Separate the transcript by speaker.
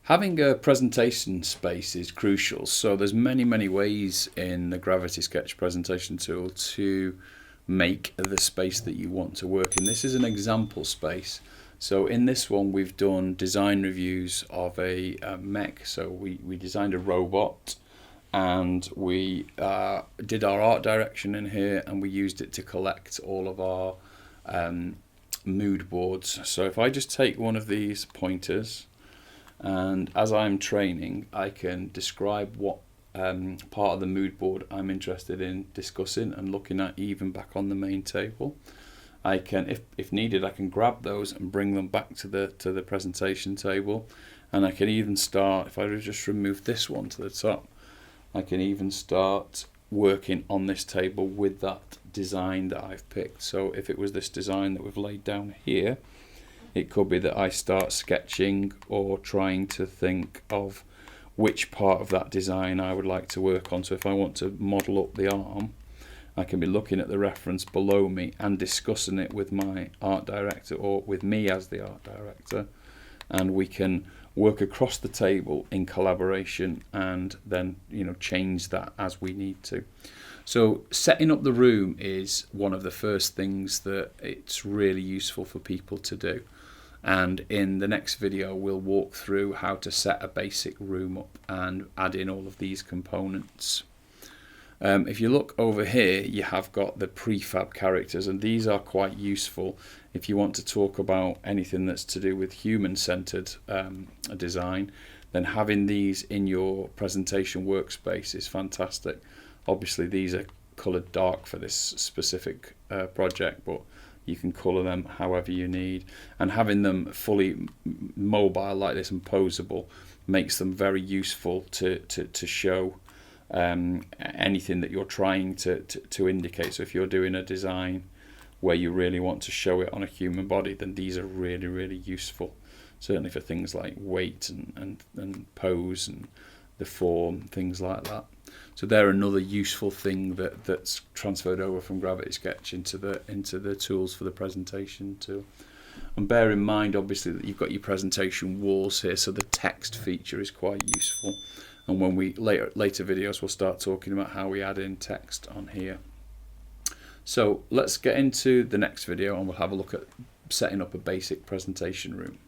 Speaker 1: Having a presentation space is crucial. So there's many ways in the Gravity Sketch presentation tool to make the space that you want to work in. This is an example space. So in this one we've done design reviews of a mech. So we designed a robot, and we did our art direction in here, and we used it to collect all of our mood boards. So if I just take one of these pointers, and as I'm training, I can describe what part of the mood board I'm interested in discussing and looking at, even back on the main table. I can, if needed, I can grab those and bring them back to the presentation table, and I can even start, if I just remove this one to the top, I can even start working on this table with that design that I've picked. So if it was this design that we've laid down here, it could be that I start sketching or trying to think of which part of that design I would like to work on. So if I want to model up the arm, I can be looking at the reference below me and discussing it with my art director, or with me as the art director, and we can work across the table in collaboration, and then change that as we need to. So setting up the room is one of the first things that it's really useful for people to do, and in the next video we'll walk through how to set a basic room up and add in all of these components. If you look over here, you have got the prefab characters, and these are quite useful if you want to talk about anything that's to do with human-centered design. Then having these in your presentation workspace is fantastic. Obviously these are coloured dark for this specific project, but you can colour them however you need, and having them fully mobile like this and posable makes them very useful to show anything that you're trying to indicate. So if you're doing a design where you really want to show it on a human body, then these are really useful, certainly for things like weight and pose and the form, things like that. So they're another useful thing that's transferred over from Gravity Sketch into the tools for the presentation tool. And bear in mind obviously that you've got your presentation walls here, so the text feature is quite useful. And when we later videos, we'll start talking about how we add in text on here. So let's get into the next video, and we'll have a look at setting up a basic presentation room.